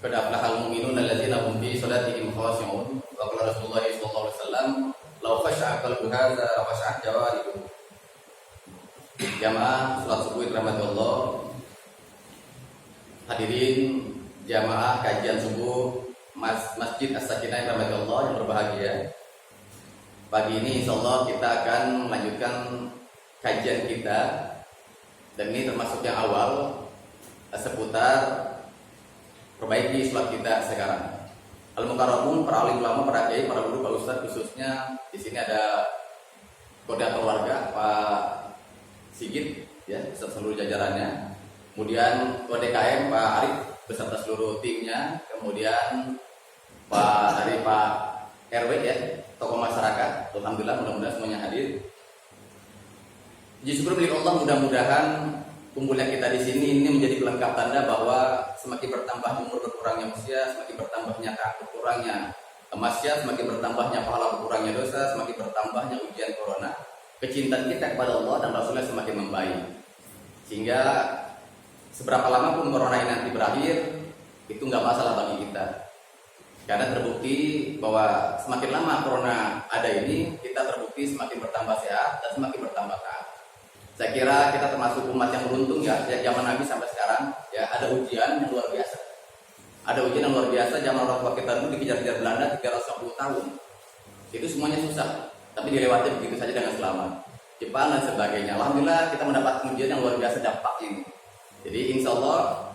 Qad aflahal mu'minuna alladzina hum fi salatihim khashi'un. Wa qala Rasulullah sallallahu alaihi wasallam, "Law khasha'a qalbu hadza la khasha'at jawarihu." Jamaah salat subuh rahmat Allah. Hadirin jamaah kajian subuh Masjid As-Sakinah rahmat Allah yang berbahagia. Pagi ini insyaallah kita akan melanjutkan kajian kita, dan ini termasuk yang awal seputar perbaiki sholat kita sekarang. Al-Mukarramun, para alim ulama, para kiai, para guru, para ustadz, khususnya di sini ada koordinator warga Pak Sigit, ya, beserta seluruh jajarannya. Kemudian Ketua DKM Pak Arif beserta seluruh timnya. Kemudian Pak RW, ya, tokoh masyarakat. Alhamdulillah, mudah-mudahan semuanya hadir. Puji syukur milik Allah, mudah-mudahan kumpulnya kita di sini ini menjadi pelengkap tanda bahwa semakin bertambah umur, berkurangnya usia, semakin bertambahnya berkurangnya maksiat, semakin bertambahnya pahala, berkurangnya dosa, semakin bertambahnya ujian corona, kecintaan kita kepada Allah dan Rasulnya semakin membaik. Sehingga seberapa lama pun corona ini nanti berakhir, itu nggak masalah bagi kita. Karena terbukti bahwa semakin lama corona ada ini, kita terbukti semakin bertambah sehat dan semakin bertambah taat. Saya kira kita termasuk umat yang beruntung, ya, sejak zaman Nabi sampai sekarang, ya, ada ujian yang luar biasa. Ada ujian yang luar biasa. Zaman orang tua kita dulu dikejar-kejar Belanda 310 tahun. Itu semuanya susah, tapi dilewati begitu saja dengan selamat. Jepang dan sebagainya. Alhamdulillah kita mendapat ujian yang luar biasa dampak ini. Jadi insya Allah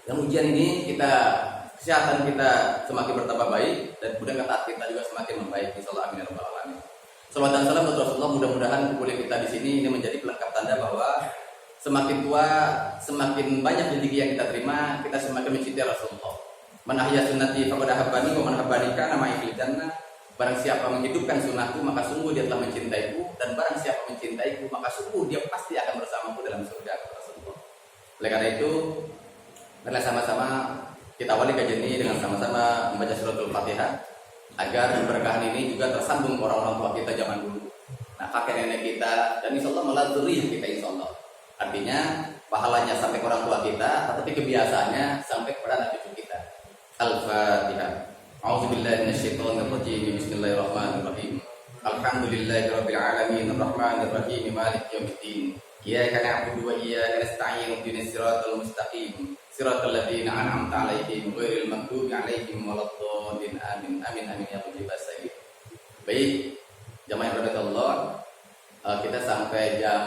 dengan ujian ini kesehatan kita semakin bertambah baik, dan kemudian taat kita juga semakin membaik. Insya Allah, amin ya rabbal alamin. Salawat dan salam untuk Rasulullah. Mudah-mudahan kumpul kita di sini ini menjadi pelengkap tanda bahwa semakin tua, semakin banyak rezeki yang kita terima, kita semakin mencintai Rasulullah. Man ahya sunnati faqad ahabbani wa man ahabbani kana ma'i fil jannah. Barang siapa menghidupkan sunnahku, maka sungguh dia telah mencintaiku, dan barang siapa mencintaiku, maka sungguh dia pasti akan bersamaku dalam surga, kata Rasulullah. Oleh karena itu, marilah sama-sama kita awali kajian ini dengan sama-sama membaca suratul Fatihah, agar keberkahan ini juga tersambung ke orang-orang tua kita zaman dulu. Nah, kakek nenek kita, dan insya Allah malah dzurriyyah kita, insya Allah. Artinya pahalanya sampai ke orang tua kita, tetapi kebiasaannya sampai kepada anak cucu kita. Al-Fatihah. A'udzubillahi minasyaitonirrajim. Bismillahirrahmanirrahim. Alhamdulillahirabbil alamin, arrahmanirrahim, maliki yaumiddin. Iyyaka na'budu wa iyyaka nasta'in, ihdinas siratal mustaqim. Siratal ladzina an'amta 'alaihim ghairil maghdubi 'alaihim waladdallin. Amin. Amin amin ya rabbal alamin. Baik, jamaah yang berkata Allah, kita sampai jam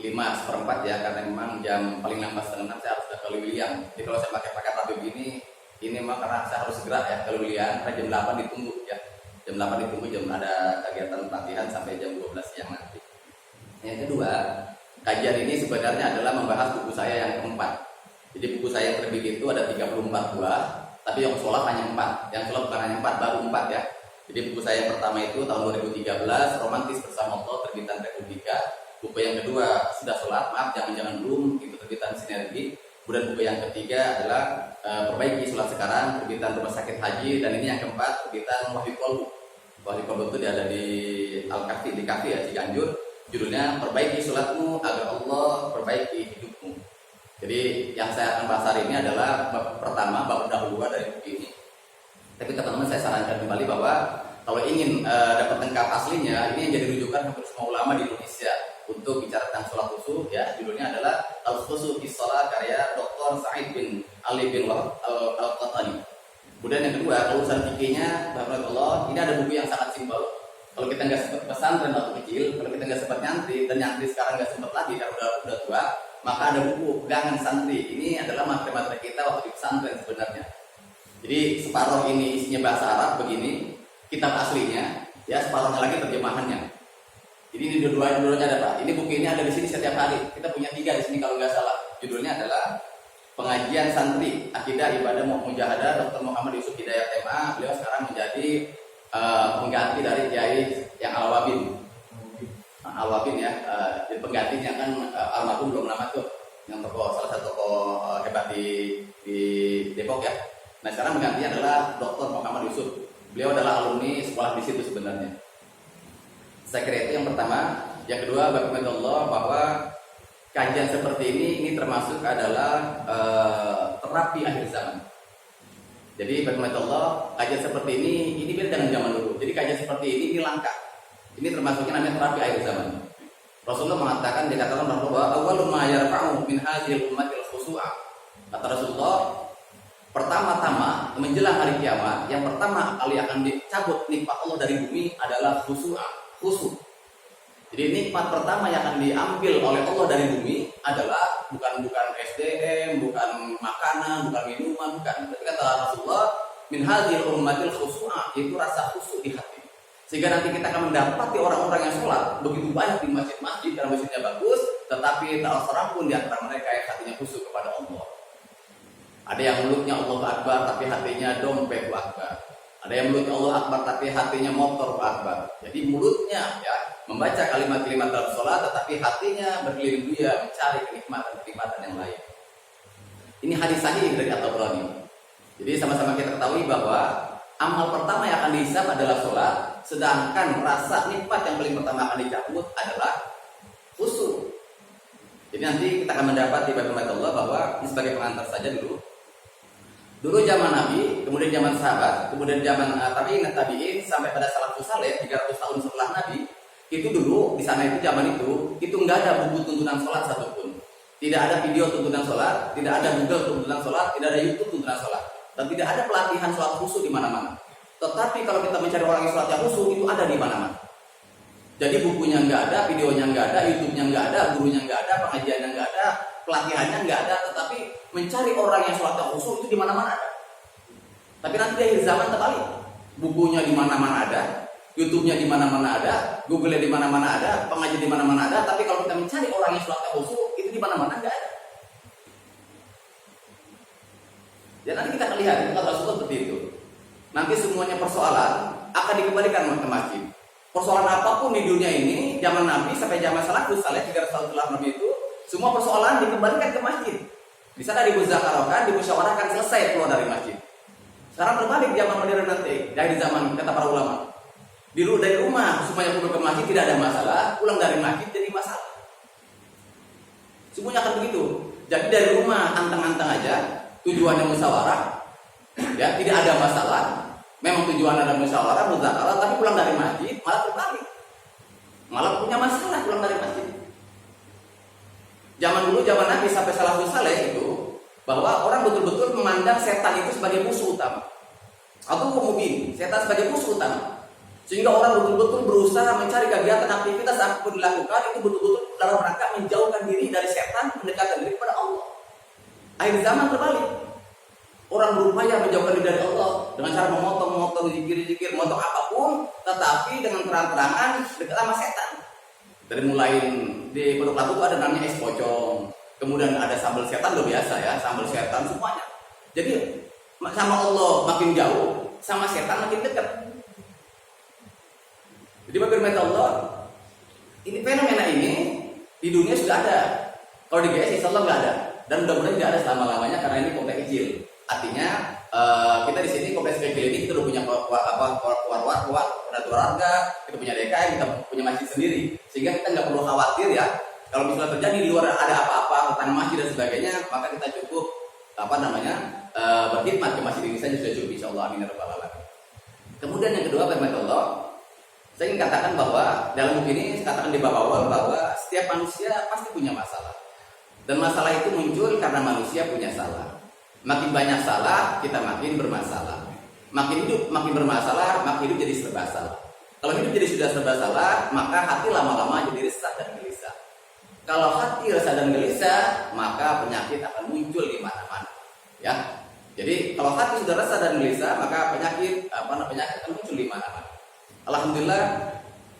5:15 ya, karena memang jam paling lambat setengah 6 saya harus ke Lewiliang. Jadi kalau saya pakai paket rapi ini memang karena saya harus segera ya ke Lewiliang, karena jam 8 ditunggu ya. Jam 8 ditunggu, jam ada kegiatan pelatihan sampai jam 12 siang nanti. Yang kedua, kajian ini sebenarnya adalah membahas buku saya yang keempat. Jadi buku saya yang terbit itu ada 34 buah, tapi yang sholat hanya 4. Yang sholat bukan hanya 4, baru 4 ya. Jadi buku saya yang pertama itu tahun 2013, Romantis Bersama Allah, terbitan Republika. Buku yang kedua, Sudah Sholat, maaf jangan-jangan belum, itu terbitan Sinergi. Kemudian buku yang ketiga adalah Perbaiki Sholat Sekarang, terbitan Rumah Sakit Haji. Dan ini yang keempat, terbitan Wahyu Kolbu. Wahyu Kolbu itu ada di Al-Kafi, di Kafi ya, Ciganjur. Judulnya Perbaiki Sholatmu Agar Allah Perbaiki Hidupmu. Jadi yang saya akan bahas hari ini adalah bab pertama, bab dahuluan dari buku ini. Tapi teman-teman saya sarankan kembali bahwa kalau ingin dapat lengkap aslinya, ini yang jadi rujukan untuk semua ulama di Indonesia untuk bicara tentang sholat khusyuk ya. Judulnya adalah Al-Khusyuk fi Shalah, karya Dr. Sa'id bin Ali bin Wahab Al-Qahtani. Kemudian yang kedua, kalau urusan fikihnya, Allah, ini ada buku yang sangat simpel. Kalau kita nggak sempat pesantren waktu kecil, kalau kita nggak sempat nyantri, dan nyantri sekarang nggak sempat lagi karena udah tua, maka ada buku pegangan santri. Ini adalah materi-materi kita waktu di pesantren sebenarnya. Jadi separuh ini isinya bahasa Arab begini, kitab aslinya, ya, separuhnya lagi terjemahannya. Jadi ini dua-duanya ada Pak. Ini buku ini ada di sini setiap hari. Kita punya 3 di sini kalau nggak salah. Judulnya adalah Pengajian Santri Akidah Ibadah Mujahadah Dr. Muhammad Yusuf Hidayat MA. Beliau sekarang menjadi pengganti dari Kiai yang Al-Wabin. Al-Wabin ya, jadi penggantinya kan almarhum belum lama tuh, yang salah satu tokoh hebat di Depok ya. Nah sekarang penggantinya adalah Dr. Muhammad Yusuf. Beliau adalah alumni sekolah di situ sebenarnya. Saya kira itu yang pertama. Yang kedua, bagaimana Allah bahwa kajian seperti ini termasuk adalah terapi akhir zaman. Jadi bagaimana Allah, kajian seperti ini beda dengan zaman dulu. Jadi kajian seperti ini langka. Ini termasuknya namanya terapi akhir zaman. Rasulullah mengatakan, dikatakan bahwa awwalu ma yarfa'u min hadhil ummatil khusu'a. Kata Rasulullah, pertama-tama menjelang hari kiamat, yang pertama kali akan dicabut nikmat Allah dari bumi adalah khusu'a, khusu'. Jadi nikmat pertama yang akan diambil oleh Allah dari bumi adalah bukan SDM, bukan makanan, bukan minuman, bukan. Tapi kata Rasulullah, min hadhil ummatil khusu'a, itu rasa khusu' di hati. Sehingga nanti kita akan mendapati orang-orang yang sholat begitu banyak di masjid-masjid karena masjidnya bagus, tetapi tak seorang pun di antara mereka yang hatinya khusyuk kepada Allah. Ada yang mulutnya Allahu Akbar tapi hatinya dompet Akbar. Ada yang mulutnya Allah Akbar tapi hatinya motor Akbar. Jadi mulutnya ya membaca kalimat-kalimat dalam sholat, tetapi hatinya berkeliling dunia mencari kenikmatan yang lain. Ini hadis sahih dari At-Tabrani. Jadi sama-sama kita ketahui bahwa amal pertama yang akan dihisab adalah sholat, sedangkan rasa nikmat yang paling pertama akan dicabut adalah khusyuk. Jadi nanti kita akan mendapat di bagaimana Allah bahwa ini sebagai pengantar saja dulu zaman Nabi, kemudian zaman sahabat, kemudian zaman tabi'in sampai pada salafus saleh 300 tahun setelah Nabi. Itu dulu di sana itu zaman itu nggak ada buku tuntunan sholat satupun, tidak ada video tuntunan sholat, tidak ada Google tuntunan sholat, tidak ada YouTube tuntunan sholat. Dan tidak ada pelatihan sholat khusyuk di mana-mana. Tetapi kalau kita mencari orang yang sholat yang khusyuk, itu ada di mana-mana. Jadi bukunya nggak ada, videonya nggak ada, YouTube-nya nggak ada, gurunya nggak ada, pengajiannya nggak ada, pelatihannya nggak ada. Tetapi mencari orang yang sholat yang khusyuk itu di mana-mana ada. Tapi nanti di akhir zaman terbalik. Bukunya di mana-mana ada, YouTube-nya di mana-mana ada, Google-nya di mana-mana ada, pengajian di mana-mana ada. Tapi kalau kita mencari orang yang sholat yang khusyuk, itu di mana-mana nggak ada. Dan nanti kita akan lihat, kata Rasulullah seperti itu. Nanti semuanya persoalan akan dikembalikan ke masjid. Persoalan apapun di dunia ini, zaman Nabi sampai zaman salafus saleh 300 tahun setelah Nabi itu, semua persoalan dikembalikan ke masjid. Di sana dimuzakarahkan, dimusyawarahkan, selesai keluar dari masjid. Sekarang berbalik zaman modern nanti, dari zaman kata para ulama. Dulu dari rumah semuanya perlu ke masjid tidak ada masalah, pulang dari masjid jadi masalah. Semuanya akan begitu. Jadi dari rumah anteng-anteng aja. Tujuannya musyawarah, ya tidak ada masalah. Memang tujuan ada musyawarah, muzakarah, tapi pulang dari masjid malah terbalik, malah punya masalah pulang dari masjid. Zaman dulu, zaman Nabi sampai salafus saleh itu, bahwa orang betul-betul memandang setan itu sebagai musuh utama, atau mubin, setan sebagai musuh utama, sehingga orang betul-betul berusaha mencari kegiatan aktivitas apapun dilakukan itu betul-betul dalam rangka menjauhkan diri dari setan, mendekatkan diri kepada Allah. Akhir zaman terbalik. Orang berupaya menjauhkan diri dari Allah dengan cara memotong, zikir, memotong apapun, tetapi dengan terang-terangan dekat sama setan. Dari mulai di Pondok Labu itu ada namanya es pocong, kemudian ada sambal setan, luar biasa ya, sambal setan semuanya. Jadi sama Allah makin jauh, sama setan makin dekat. Jadi bagaimana Allah, ini fenomena ini di dunia sudah ada. Kalau di GS insya Allah nggak ada. Dan mudah-mudahan tidak ada selama-lamanya karena ini kompleks kecil. Artinya kita di sini kompleks kecil ini kita udah punya keluarga, kita punya DKM, kita punya masjid sendiri, sehingga kita nggak perlu khawatir ya. Kalau misalnya terjadi di luar ada apa-apa tentang masjid dan sebagainya, maka kita cukup berkhidmat ke masjid ini saja sudah cukup. Insyaallah amin ya rabbal alamin. Kemudian yang kedua bagaimana Allah? Saya ingin katakan bahwa dalam buku ini katakan di bab awal bahwa setiap manusia pasti punya masalah. Dan masalah itu muncul karena manusia punya salah. Makin banyak salah, kita makin bermasalah. Makin hidup, makin bermasalah, makin hidup jadi serba salah. Kalau hidup jadi sudah serba salah, maka hati lama-lama jadi resah dan gelisah. Kalau hati resah dan gelisah, maka penyakit akan muncul di mana-mana. Ya, jadi kalau hati sudah resah dan gelisah, maka penyakit akan muncul di mana-mana. Alhamdulillah,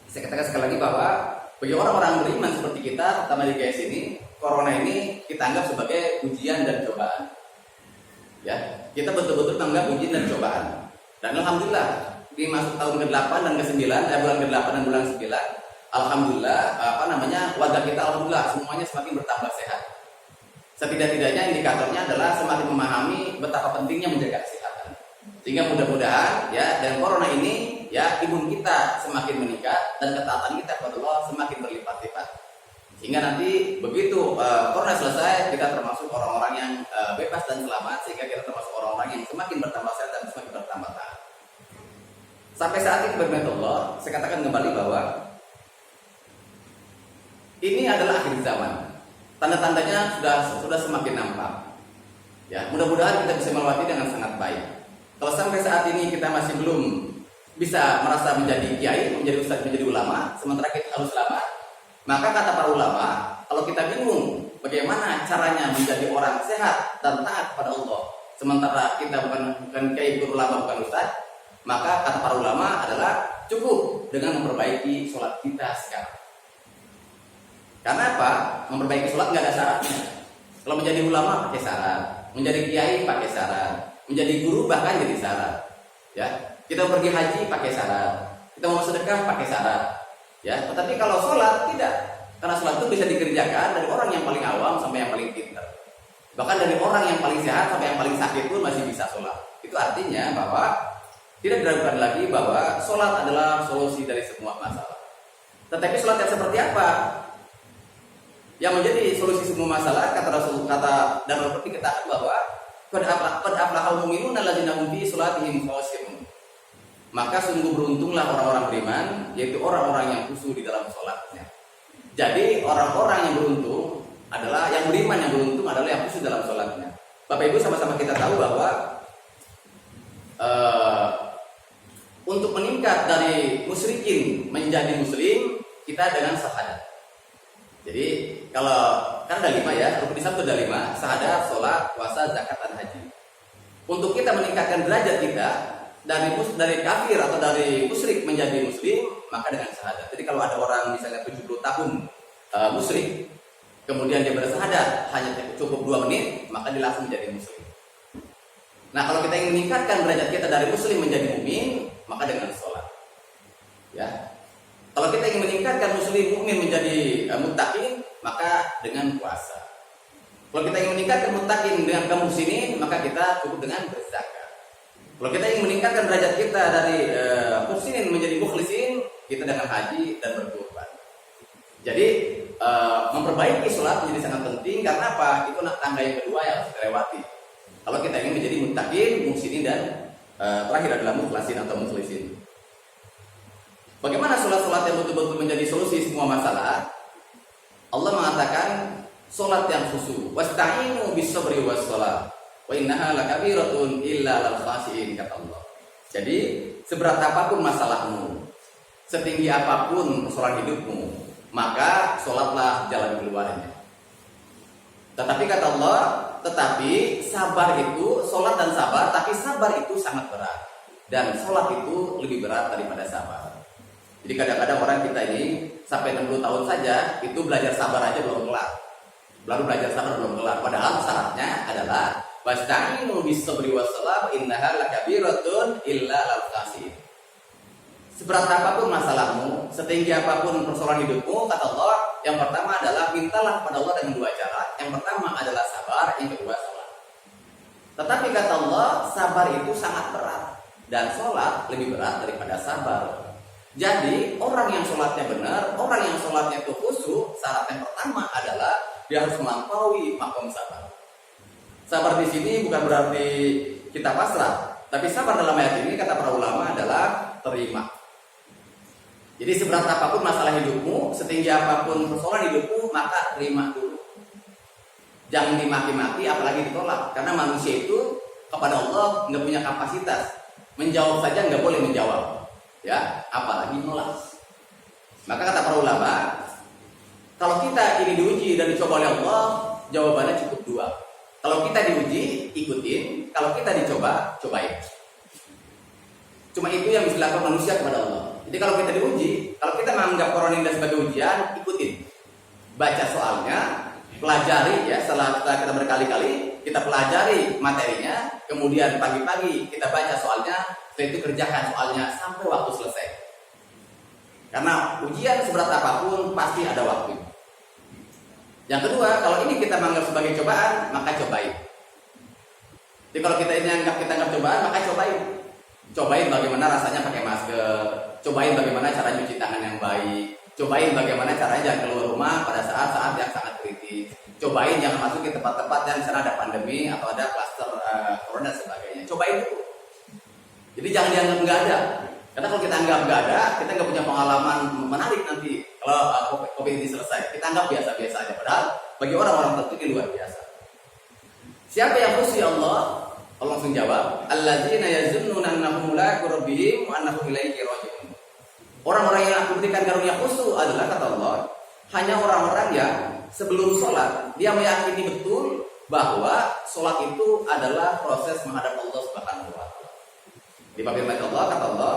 saya katakan sekali lagi bahwa bagi orang-orang beriman seperti kita, terutama di GS ini, Corona ini kita anggap sebagai ujian dan cobaan. Ya, kita betul-betul menganggap ujian dan cobaan. Dan alhamdulillah di masuk tahun ke-8 dan ke-9, bulan ke-8 dan bulan ke-9, alhamdulillah warga kita alhamdulillah semuanya semakin bertambah sehat. Setidak-tidaknya indikatornya adalah semakin memahami betapa pentingnya menjaga kesehatan. Sehingga mudah-mudahan ya dan Corona ini ya imun kita semakin meningkat dan ketaatan kita kepada Allah semakin berlipat-lipat. Sehingga nanti begitu corona selesai, kita termasuk orang-orang yang bebas dan selamat, sehingga kita termasuk orang-orang yang semakin bertambah sehat dan semakin bertambah taat. Sampai saat ini Allah, saya katakan kembali bahwa ini adalah akhir zaman. Tanda-tandanya sudah semakin nampak. Ya, mudah-mudahan kita bisa melewati dengan sangat baik. Kalau sampai saat ini kita masih belum bisa merasa menjadi kiai, menjadi ustadz, menjadi ulama, sementara kita harus selamat, maka kata para ulama, kalau kita bingung bagaimana caranya menjadi orang sehat dan taat kepada Allah, sementara kita bukan kiai, bukan ulama, bukan ustadz, maka kata para ulama adalah cukup dengan memperbaiki sholat kita sekarang. Karena apa? Memperbaiki sholat nggak ada syaratnya. Kalau menjadi ulama pakai syarat, menjadi kiai pakai syarat, menjadi guru bahkan jadi syarat. Ya, kita pergi haji pakai syarat, kita mau sedekah pakai syarat. Ya, tetapi kalau sholat tidak, karena sholat itu bisa dikerjakan dari orang yang paling awam sampai yang paling pintar. Bahkan dari orang yang paling sehat sampai yang paling sakit pun masih bisa sholat. Itu artinya bahwa tidak diragukan lagi bahwa sholat adalah solusi dari semua masalah. Tetapi sholat yang seperti apa yang menjadi solusi semua masalah? Kata Rasul, kata dan seperti kita bahwa qad aflahal mu'minun alladzina hum fi sholatihim khashi'un. Maka sungguh beruntunglah orang-orang beriman, yaitu orang-orang yang khusyuk di dalam sholatnya. Jadi orang-orang yang beruntung adalah yang beriman, yang beruntung adalah yang khusyuk dalam sholatnya. Bapak Ibu, sama-sama kita tahu bahwa untuk meningkat dari musyrikin menjadi muslim, kita dengan syahadat. Jadi kalau kan ada 5 ya, rukun Islam itu ada 5: syahadat, sholat, puasa, zakat, dan haji. Untuk kita meningkatkan derajat kita dari kafir atau dari musyrik menjadi muslim, maka dengan syahadat. Jadi kalau ada orang misalnya 70 tahun musyrik, kemudian dia bersyahadat hanya cukup 2 menit, maka dia langsung menjadi muslim. Nah, kalau kita ingin meningkatkan derajat kita dari muslim menjadi mukmin, maka dengan sholat. Ya. Kalau kita ingin meningkatkan muslim mukmin menjadi muttaqin, maka dengan puasa. Kalau kita ingin meningkatkan muttaqin dengan kaum muslimin, maka kita cukup dengan berzakat. Kalau kita ingin meningkatkan derajat kita dari muhsinin menjadi mukhlisin, kita dengan haji dan berkurban. Jadi memperbaiki sholat menjadi sangat penting. Karena apa? Itu tangga yang kedua yang harus kita lewati. Kalau kita ingin menjadi muttaqin, muhsinin, dan terakhir adalah mukhlasin atau mukhlisin. Bagaimana sholat-sholat yang betul-betul menjadi solusi semua masalah? Allah mengatakan sholat yang khusyuk. Wasta'inu bis-sabri was-shalah. Wa innaha lakabiratun illa lal khashiin, kata Allah. Jadi seberat apapun masalahmu, setinggi apapun persoalan hidupmu, maka sholatlah jalan keluarnya. Tetapi kata Allah, tetapi sabar itu, sholat dan sabar, tapi sabar itu sangat berat, dan sholat itu lebih berat daripada sabar. Jadi kadang-kadang orang kita ini sampai 60 tahun saja itu belajar sabar aja belum kelar. Baru belajar sabar belum kelar. Padahal syaratnya adalah wasta'inu bis-sabri was-shalah innaha lakabiratun illa lal khashiin. Seberat apapun masalahmu, setinggi apapun persoalan hidupmu, kata Allah, yang pertama adalah mintalah kepada Allah dengan 2 cara. Yang pertama adalah sabar, yang kedua sholat. Tetapi kata Allah, sabar itu sangat berat dan sholat lebih berat daripada sabar. Jadi orang yang sholatnya benar, orang yang sholatnya itu khusyuk, syarat yang pertama adalah dia harus melampaui makom sabar. Sabar di sini bukan berarti kita pasrah, tapi sabar dalam ayat ini kata para ulama adalah terima. Jadi seberat apapun masalah hidupmu, setinggi apapun persoalan hidupmu, maka terima dulu. Jangan dimaki-maki, apalagi ditolak. Karena manusia itu kepada Allah nggak punya kapasitas, menjawab saja nggak boleh menjawab. Ya, apalagi nolak. Maka kata para ulama, kalau kita ini diuji dan dicoba oleh Allah, jawabannya cukup 2. Kalau kita diuji, ikutin. Kalau kita dicoba, cobain. Cuma itu yang bisa dilakukan manusia kepada Allah. Jadi kalau kita diuji, kalau kita menganggap corona ini sebagai ujian, ikutin. Baca soalnya, pelajari ya. Setelah kita berkali-kali, kita pelajari materinya. Kemudian pagi-pagi kita baca soalnya. Setelah itu kerjakan soalnya sampai waktu selesai. Karena ujian seberat apapun pasti ada waktu. Yang kedua, kalau ini kita menganggap sebagai cobaan, maka cobain. Jadi kalau kita ini anggap cobaan, maka cobain. Cobain bagaimana rasanya pakai masker, cobain bagaimana cara cuci tangan yang baik, Cobain bagaimana caranya jangan keluar rumah pada saat-saat yang sangat kritis. Cobain jangan masuk ke tempat-tempat yang di sana ada pandemi atau ada klaster corona dan sebagainya. Cobain dulu. Jadi jangan dianggap nggak ada. Karena kalau kita anggap nggak ada, kita nggak punya pengalaman menarik nanti. Kalau COVID ini selesai, kita anggap biasa-biasa aja. Padahal bagi orang-orang tertentu ini luar biasa. Siapa yang khusyuk Allah? Allah langsung jawab, alladzina yazunnuna annahum mulaqu rabbihim wa annahum ilaihi raji'un. Orang-orang yang aku berikan karunia khusyuk adalah, kata Allah, hanya orang-orang yang sebelum sholat dia meyakini betul bahwa sholat itu adalah proses menghadap Allah Subhanahu wa taala. Di bab firman Allah, kata Allah,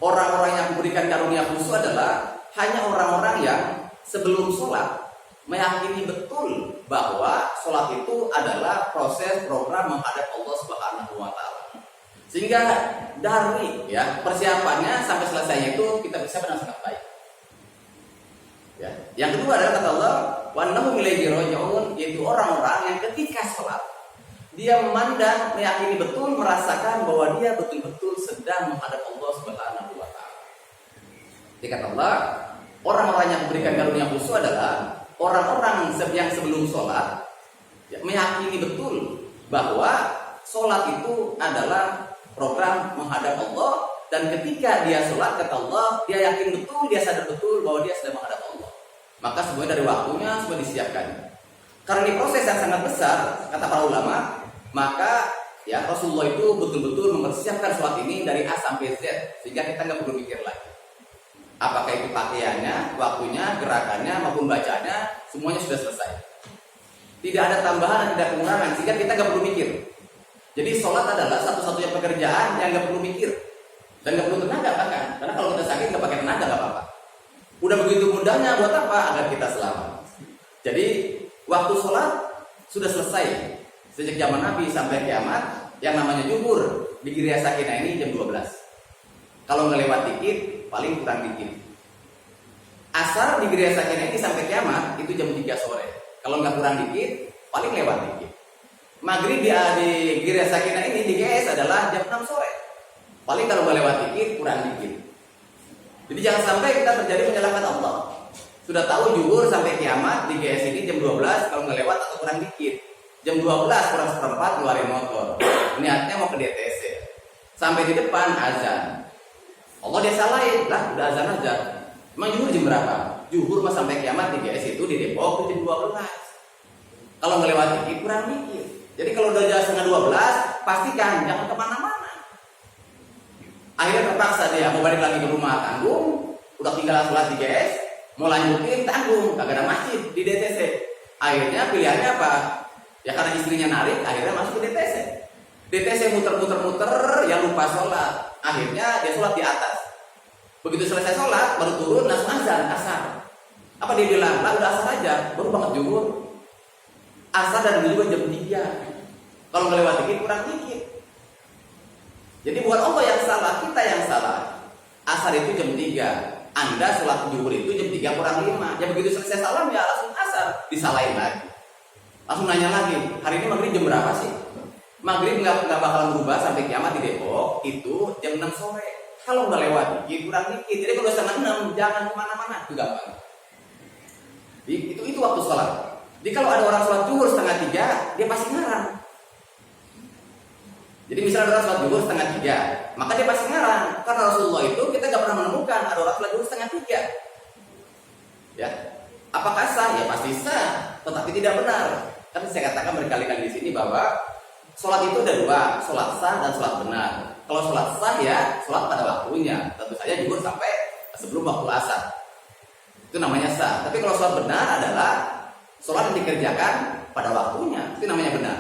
orang-orang yang diberikan karunia khusyuk adalah hanya orang-orang yang sebelum sholat meyakini betul bahwa sholat itu adalah proses program menghadap Allah Subhanahu wa taala. Sehingga dari persiapannya sampai selesai itu kita bisa dengan sangat baik. Ya. Yang kedua adalah, kata Allah, wa annahum ilaihi raji'un, yaitu orang-orang yang ketika sholat dia memandang, meyakini betul, merasakan bahwa dia betul-betul sedang menghadap Allah Subhanahu wa taala. Jadi kata Allah, orang-orang yang memberikan karunia khusyuk adalah orang-orang yang sebelum sholat meyakini betul bahwa sholat itu adalah program menghadap Allah, dan ketika dia sholat, kata Allah, dia yakin betul, dia sadar betul bahwa dia sedang menghadap Allah. Maka semuanya dari waktunya semua disiapkan. Karena ini proses yang sangat besar, kata para ulama, maka Rasulullah itu betul-betul mempersiapkan sholat ini dari A sampai Z, sehingga kita nggak perlu mikir lagi. Apakah itu pakaiannya, waktunya, gerakannya, maupun bacanya, semuanya sudah selesai. Tidak ada tambahan, tidak pengurangan, sehingga kita nggak perlu mikir. Jadi sholat adalah satu-satunya pekerjaan yang nggak perlu mikir dan nggak perlu tenaga bahkan. Karena kalau kita sakit nggak pakai tenaga nggak apa-apa. Udah begitu mudahnya, buat apa? Agar kita selamat. Jadi waktu sholat sudah selesai sejak zaman Nabi sampai kiamat. Yang namanya zuhur di Giriya Sakinah ini jam 12. Kalau nggak lewat dikit, paling kurang dikit. Asar di Giriya Sakinah ini sampai kiamat itu jam 3 sore. Kalau nggak kurang dikit, paling lewat dikit. Maghrib di Giriya Sakinah ini di GS adalah jam 6 sore. Paling kalau nggak lewat dikit, kurang dikit. Jadi jangan sampai kita terjadi menyalahkan Allah. Sudah tahu zuhur sampai kiamat di GS ini jam 12, kalau nggak lewat atau kurang dikit. Jam 12 kurang seperempat ngeluarin motor. Niatnya mau ke DTC. Sampai di depan azan. Allah dia salahin, lah udah azan aja. Emang zuhur jam berapa? Zuhur mah sampai kiamat di GS itu di Depok itu jam 12. Kalau nggak lewat dikit, kurang dikit. Jadi kalau udah jam setengah 12, pastikan jangan kemana-mana. Akhirnya terpaksa dia mau balik lagi ke rumah, tanggung. Udah tinggal sholat di GS, mau lanjutin tanggung, kagak ada masjid di DTC. Akhirnya pilihannya apa? Ya karena istrinya narik, akhirnya masuk ke DTC. DTC muter-muter-muter, ya lupa sholat. Akhirnya dia sholat di atas. Begitu selesai sholat, baru turun, langsung azan, asar. Apa dia bilang? Lah udah asar aja, baru banget zuhur. Asar dan zuhur jam 3. Kalau nggak lewat dikit, kurang dikit. Jadi bukan Allah yang salah, kita yang salah. Asar itu jam 3. Anda sholat zuhur itu jam 3 kurang 5. Ya begitu selesai salam, ya langsung asar. Disalahin lagi. Langsung nanya lagi, hari ini maghrib jam berapa sih? Maghrib nggak bakalan berubah sampai kiamat di Depok, itu jam 6 sore. Kalau nggak lewat dikit, kurang dikit. Jadi kalau setengah 6, jangan kemana-mana. Itu gampang. Itu waktu sholat. Jadi kalau ada orang sholat zuhur setengah 3, dia pasti ngarang. Jadi misalnya ada orang sholat zuhur setengah 3, maka dia pasti ngarang. Karena Rasulullah itu kita nggak pernah menemukan ada orang sholat zuhur setengah 3. Ya, apakah sah? Ya pasti sah, tetapi tidak benar. Kan saya katakan berkali-kali di sini bahwa sholat itu ada dua, sholat sah dan sholat benar. Kalau sholat sah ya sholat pada waktunya, tentu saja zuhur sampai sebelum waktu asar. Itu namanya sah. Tapi kalau sholat benar adalah sholat yang dikerjakan pada waktunya, itu namanya benar.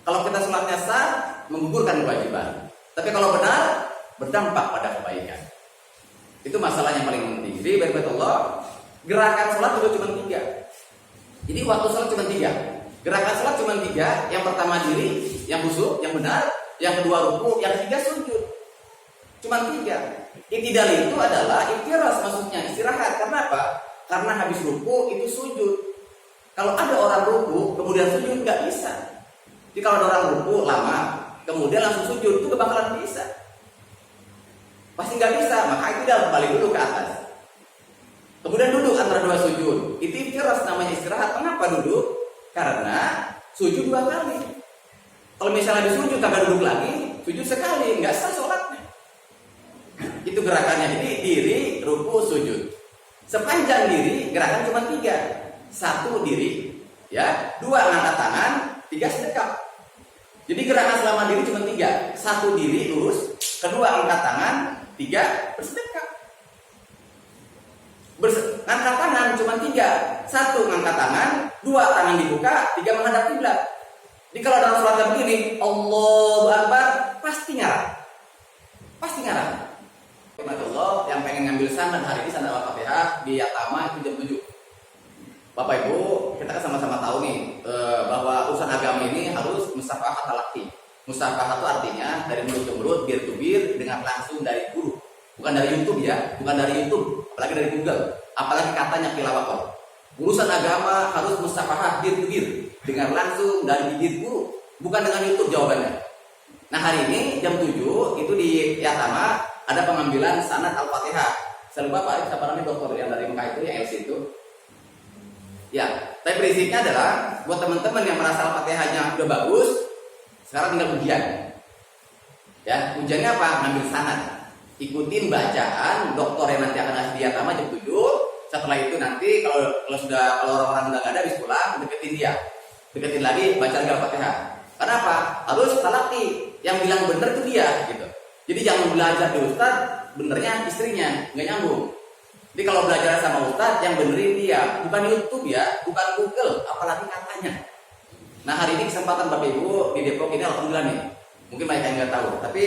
Kalau kita sholatnya sah, menggugurkan kewajiban. Tapi kalau benar, berdampak pada kebaikan. Itu masalah yang paling penting. Jadi baik Allah, gerakan sholat juga cuma 3. Jadi waktu sholat cuma 3. Gerakan sholat cuma 3. Yang pertama diri, yang khusyuk, yang benar. Yang kedua ruku, yang ketiga sujud. Cuma 3. I'tidal itu adalah iftiras, maksudnya istirahat. Karena apa? Karena habis ruku itu sujud. Kalau ada orang ruku kemudian sujud nggak bisa. Jadi kalau ada orang ruku lama kemudian langsung sujud itu nggak bakalan bisa. Pasti nggak bisa. Maka i'tidal balik dulu ke atas. Kemudian duduk antara dua sujud. Itu iftiras, namanya istirahat. Kenapa duduk? Karena sujud 2 kali. Kalau misalnya disujud kagak duduk lagi, sujud sekali, nggak sah sholatnya. Itu gerakannya. Jadi diri, ruku, sujud. Sepanjang diri gerakan cuma 3. 1 diri, ya, 2 angkat tangan, 3 sedekap. Jadi gerakan selama diri cuma 3. 1 diri lurus, kedua angkat tangan, 3 bersedekap. Angkat tangan cuma 3. 1 angkat tangan, 2 tangan dibuka, 3 menghadap kiblat. Jadi kalau dalam sholat begini, Allahu Akbar, pasti ngarang. Pasti ngarang. Allah yang pengen ngambil sanad hari ini, sanad Al-Fatihah di Yatama itu jam 7. Bapak Ibu, kita kan sama-sama tahu nih bahwa urusan agama ini harus musafahat talaqi. Musafahat itu artinya dari mulut ke mulut, bir to bir, dengan langsung dari guru. Bukan dari YouTube ya, bukan dari YouTube, apalagi dari Google, apalagi katanya kilawakor. Urusan agama harus musafahat bir to bir, dengan langsung dari bibir guru, bukan dengan YouTube jawabannya. Nah hari ini jam 7 itu di Yatama ada pengambilan sanad Al-Fatihah. Saya lupa Pak, siapa namanya dokter yang dari Mekah itu, yang LC itu. Ya, tapi prinsipnya adalah buat teman-teman yang merasa Al-Fatihahnya udah bagus, sekarang tinggal ujian. Ya, ujiannya apa? Ngambil sanad. Ikutin bacaan dokter yang nanti akan ngasih di Yatama jam 7. Setelah itu nanti kalau orang-orang udah nggak ada habis pulang, deketin dia. Deketin lagi baca Al-Fatihah. Kenapa? Harus talaqi. Yang bilang bener itu dia gitu. Jadi jangan belajar di ustaz, benernya istrinya, nggak nyambung. Jadi kalau belajar sama ustaz, yang benerin dia, bukan YouTube ya, bukan Google, apalagi katanya. Nah hari ini kesempatan Bapak Ibu di Depok ini alhamdulillah nih. Mungkin banyak yang nggak tahu, tapi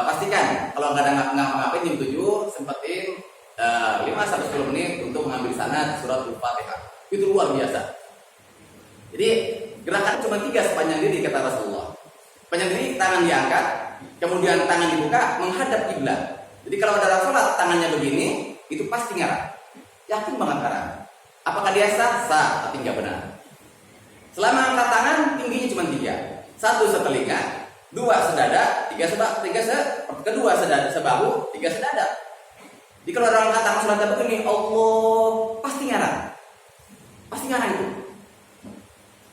pastikan kalau nggak ada ngapain jam 7 sempetin 5-10 menit untuk mengambil sanad surat Al-Fatihah. Itu luar biasa. Jadi gerakan cuma 3 sepanjang diri kata Rasulullah. Sepanjang diri tangan diangkat, kemudian tangan dibuka menghadap kiblat. Jadi kalau ada sholat tangannya begini, itu pasti ngarang. Yakin banget ngarang. Apakah dia sah? Sah, tapi nggak benar. Selama angkat tangan tingginya cuma 3. 1 setelinga, 2 sedada, 3 kedua sedada sebahu, 3 sedada. Jadi kalau orang angkat tangan sholat begini, Allah pasti ngarang. Pasti ngarang itu.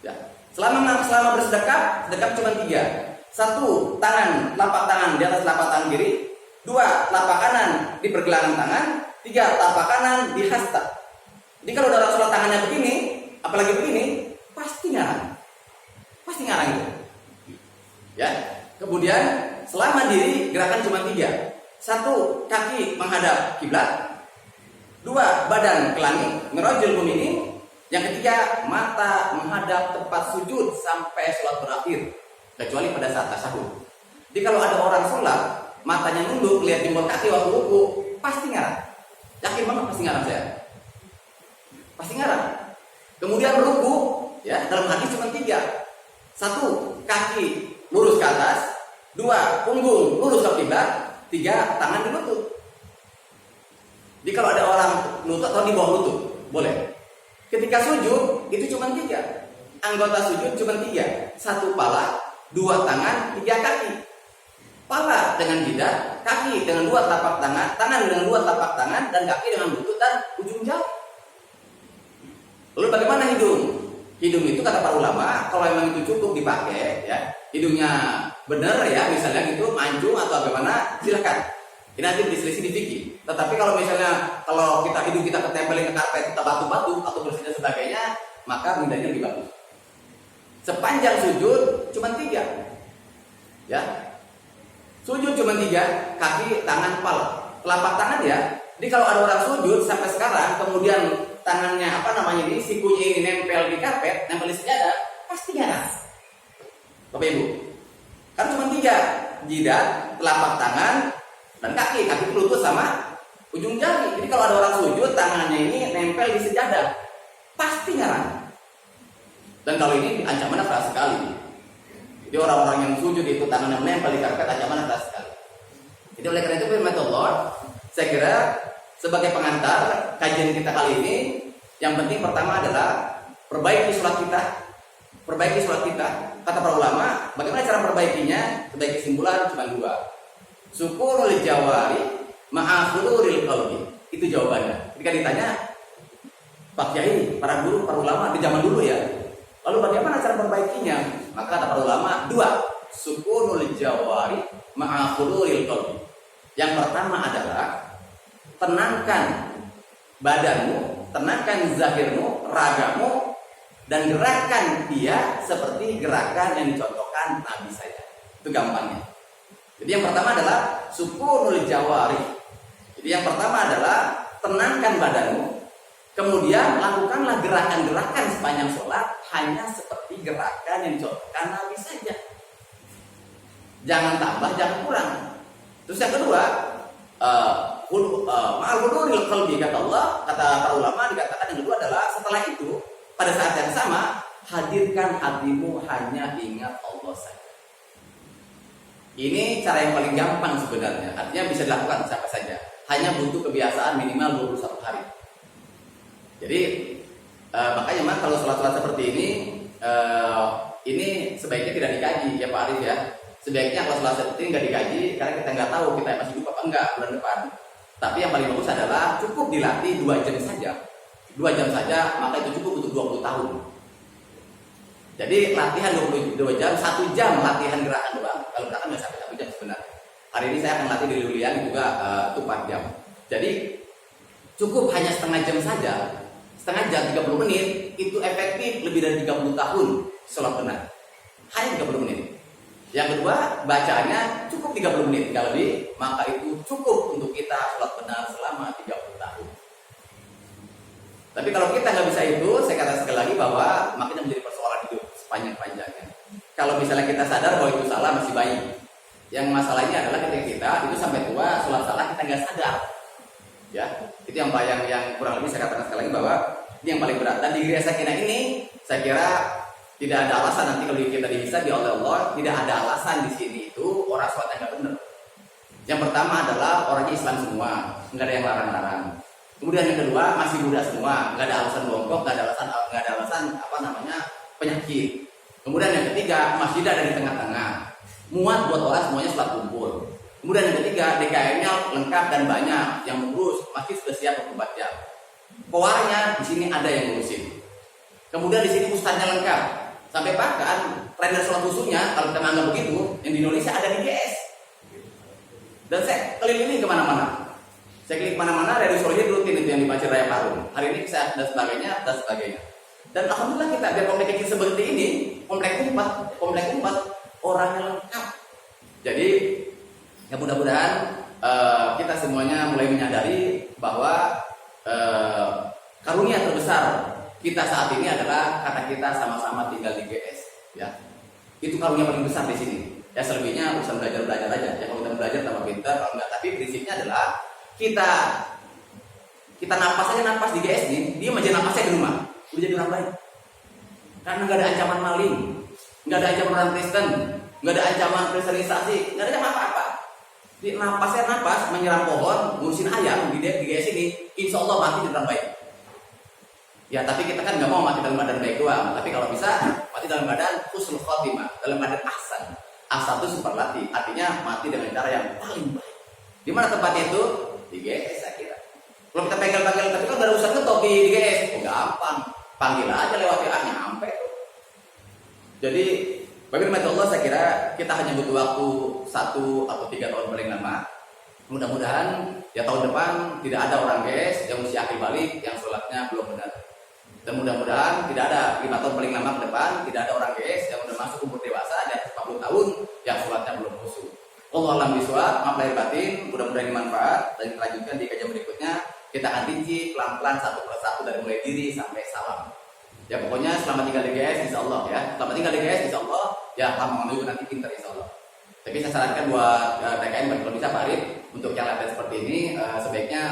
Ya. Selama bersedekap, sedekap cuma 3. 1 tangan, telapak tangan di atas telapak tangan kiri, 2 telapak kanan di pergelangan tangan, 3 telapak kanan di hasta. Jadi kalau orang sholat tangannya begini, apalagi begini, pasti ngarang. Pasti ngarang itu. Ya. Kemudian selama diri gerakan cuma 3. 1 kaki menghadap kiblat, 2 badan ke langit, merojul muminin. Yang ketiga mata menghadap tempat sujud sampai sholat berakhir, kecuali pada saat tasyahud. Jadi kalau ada orang sholat matanya nunduk lihat jempol kaki waktu ruku, pasti ngarang. Yakin banget pasti ngarang saya. Pasti ngarang. Kemudian ruku, ya dalam hadis cuma 3. 1 kaki lurus ke atas, 2 punggung lurus ke kiblat, 3 tangan di lutut. Jadi kalau ada orang lutut atau di bawah lutut, boleh. Ketika sujud itu cuma 3. Anggota sujud cuma 3. 1 pala, 2 tangan, 3 kaki. Pala dengan jidat, kaki dengan 2 telapak tangan, tangan dengan 2 telapak tangan, dan kaki dengan lutut dan ujung jari. Lalu bagaimana hidung? Hidung itu kata para ulama, kalau memang itu cukup dipakai, ya, hidungnya benar ya, misalnya gitu, mancung atau bagaimana, silakan. Ini nanti diselisih di fikih. Tetapi kalau misalnya hidung kita ketempelin ke karpet, kita batu-batu atau bersihnya sebagainya, maka bundanya lebih bagus. Sepanjang sujud cuma 3. Ya. Sujud cuma 3, kaki, tangan, kepala. Telapak tangan ya. Jadi kalau ada orang sujud sampai sekarang, kemudian tangannya ini, sikunya ini nempel di karpet, nempel di sejadah, pasti ngarang. Bapak Ibu. Kan cuma 3, jidat, telapak tangan, dan kaki lutut sama ujung jari. Jadi kalau ada orang sujud tangannya ini nempel di sejadah, pasti ngarang. Dan kalau ini ancamannya keras sekali. Jadi orang-orang yang sujud itu tangannya menempel di karpet, ancamannya keras sekali. Jadi oleh karena itu firman Allah, saya kira sebagai pengantar kajian kita kali ini, yang penting pertama adalah perbaiki sholat kita. Perbaiki sholat kita. Kata para ulama, bagaimana cara perbaikinya? Sebagai kesimpulan cuma 2. Syukurul jawari ma'a huduril qalbi. Itu jawabannya. Ketika ditanya, Pak Kiai, para guru, para ulama di zaman dulu ya, lalu bagaimana cara memperbaikinya? Maka kata para ulama, 2, sukunul jawari ma'akhulul qalbi. Yang pertama adalah tenangkan badanmu, tenangkan zahirmu, ragamu, dan gerakan dia seperti gerakan yang dicontohkan Nabi saja. Itu gampangnya. Jadi yang pertama adalah sukunul jawari. Jadi yang pertama adalah tenangkan badanmu, kemudian lakukanlah gerakan-gerakan sepanjang sholat hanya seperti gerakan yang dicontohkan Nabi saja. Jangan tambah, jangan kurang. Terus yang kedua, ma'al-huduril qalbi, kata Allah, kata para ulama dikatakan yang kedua adalah setelah itu pada saat yang sama hadirkan hatimu hanya ingat Allah saja. Ini cara yang paling gampang sebenarnya. Artinya bisa dilakukan siapa saja. Hanya butuh kebiasaan minimal 21 hari. Jadi makanya mah kalau sholat-sholat seperti ini sebaiknya tidak dikaji ya Pak Arif ya. Sebaiknya kalau sholat seperti ini nggak dikaji karena kita nggak tahu kita masih hidup apa enggak bulan depan. Tapi yang paling bagus adalah cukup dilatih 2 jam saja. 2 jam saja maka itu cukup untuk 20 tahun. Jadi latihan 22 jam, 1 jam latihan gerakan doang. Kalau gerakan nggak sampai 1 jam sebenarnya. Hari ini saya akan latih di Lulian juga itu 4 jam. Jadi cukup hanya setengah jam saja. Setengah jam 30 menit itu efektif lebih dari 30 tahun sholat benar. Hanya 30 menit. Yang kedua, bacanya cukup 30 menit. Tidak lebih, maka itu cukup untuk kita sholat benar selama 30 tahun. Tapi kalau kita nggak bisa itu, saya katakan sekali lagi bahwa makanya menjadi persoalan hidup sepanjang-panjangnya. Kalau misalnya kita sadar bahwa itu salah, masih baik. Yang masalahnya adalah ketika kita itu sampai tua, sholat salah kita nggak sadar. Ya, itu yang kurang lebih saya katakan sekali lagi bahwa ini yang paling berat. Dan di Gria Sakinah ini, saya kira tidak ada alasan nanti kalau kita dihisab di Allah, tidak ada alasan di sini itu orang sholat yang nggak benar. Yang pertama adalah orangnya Islam semua, nggak ada yang larang-larang. Kemudian yang kedua masih muda semua, nggak ada alasan bongkok, nggak ada alasan penyakit. Kemudian yang ketiga masjid ada di tengah-tengah, muat buat orang semuanya sholat kumpul. Kemudian yang ketiga DKM-nya lengkap dan banyak yang mengurus, masjid sudah siap 24 jam. Pewarnya di sini ada yang ngurusin. Kemudian di sini ustadznya lengkap. Sampai bahkan trainer sholat khususnya kalau kita menganggap begitu, yang di Indonesia ada di GS. Dan saya keliling kemana-mana. Saya keliling kemana-mana dari Sorohid rutin itu yang di Masjid Raya Parung. Hari ini saya dan sebagainya. Dan alhamdulillah kita ada komplek kecil seperti ini, komplek 4 orangnya lengkap. Jadi ya mudah-mudahan kita semuanya mulai menyadari bahwa karunia terbesar kita saat ini adalah karena kita sama-sama tinggal di GS, ya. Itu karunia paling besar di sini. Ya selebihnya urusan belajar aja. Ya kalau kita belajar tambah pintar, kalau enggak. Tapi prinsipnya adalah kita napas di GS nih, dia aja napasnya di rumah, udah jadi orang baik. Karena nggak ada ancaman maling, nggak ada ancaman orang Kristen, nggak ada ancaman kristenisasi, nggak ada ancaman apa-apa. Di napasnya menyiram pohon, ngurusin ayam di GS ini, insya Allah mati jadi orang baik. Ya tapi kita kan nggak mau mati dalam badan baik doang. Tapi kalau bisa mati dalam badan husnul khotimah, dalam badan ahsan. Ahsan itu superlatif, artinya mati dengan cara yang paling baik. Di mana tempatnya itu? Di GS saya kira. Kalau kita panggil, tapi kan nggak ada urusan ngetop di GS. Oh gampang, panggil aja lewat WA nyampe. Jadi bagi rahmat Allah saya kira kita hanya butuh waktu 1 atau 3 tahun paling lama. Mudah-mudahan ya tahun depan tidak ada orang GS yang mesti akhir balik yang sholatnya belum benar. Dan mudah-mudahan tidak ada 5 tahun paling lama ke depan tidak ada orang GS yang sudah masuk umur dewasa di atas 40 tahun yang sholatnya belum khusyuk. Allah alam bisawab, maaf lahir batin, mudah-mudahan ini manfaat dan kita lanjutkan di kajian berikutnya. Kita akan rinci pelan-pelan satu persatu dari mulai diri sampai salam. Ya pokoknya selama tinggal di GS insya Allah ya. Selama tinggal di GS insya Allah ya lama juga nanti pintar insya Allah. Tapi saya sarankan buat TKN kalau bisa Pak Arif untuk yang latihan seperti ini sebaiknya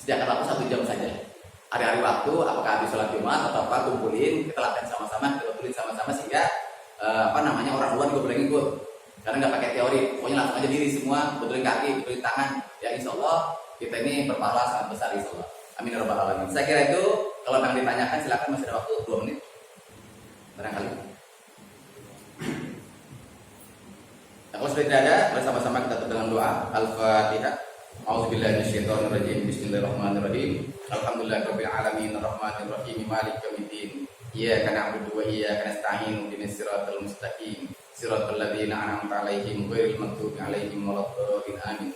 sediakan waktu 1 jam saja. Hari-hari waktu apakah habis sholat Jumat atau apa kumpulin kita latihan sama-sama, kita kumpulin sama-sama sehingga orang luar juga boleh ngikut. Karena nggak pakai teori, pokoknya langsung aja diri semua, betulin kaki, betulin tangan. Ya insya Allah kita ini berpahala sangat besar insya Allah. Amin ya rabbal alamin. Saya kira itu kalau yang ditanyakan silakan masih ada waktu 2 menit. Barangkali. Nah, kalau sudah tidak ada, bersama-sama kita tutup dengan doa. Al-Fatihah. A'udzubillahi minasyaitonirrajim. Bismillahirrahmanirrahim. Alhamdulillahirabbil alamin arrahmanir rahim maliki yaumiddin. Iyyaka na'budu wa iyyaka nasta'in ihdinas siratal mustaqim. Siratal ladzina an'amta 'alaihim ghairil maghdubi 'alaihim waladdallin. Amin.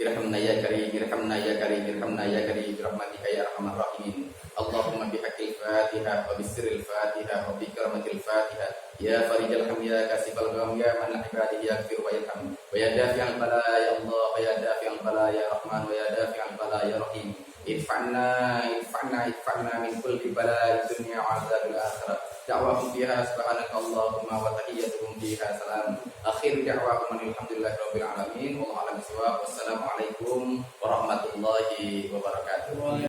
Irhamna ya karim, irhamna ya karim, irhamna ya karim, birahmatika ya arhamar rahimin. Allahumma bihaqqil Fatihah wa bisirril Fatihah wa bi karamatil Fatihah. Ya farijal ham ya kasifal gham ya man ibadihi yaghfir wa yarham. Wa ya dafi'al bala ya Allah, wa ya dafi'al bala ya Rahman, wa ya dafi'al bala ya Rahim. Idfa'na min kulli bala'i dunya wa 'adzabil akhirah. Da'wahum fiha subhanaka Allahumma wa tahiyyatuhum fiha salam. Akhir da'wahum alhamdulillahi rabbil alamin. Wallahu a'lam bishawab. Wassalamualaikum warahmatullahi wabarakatuh.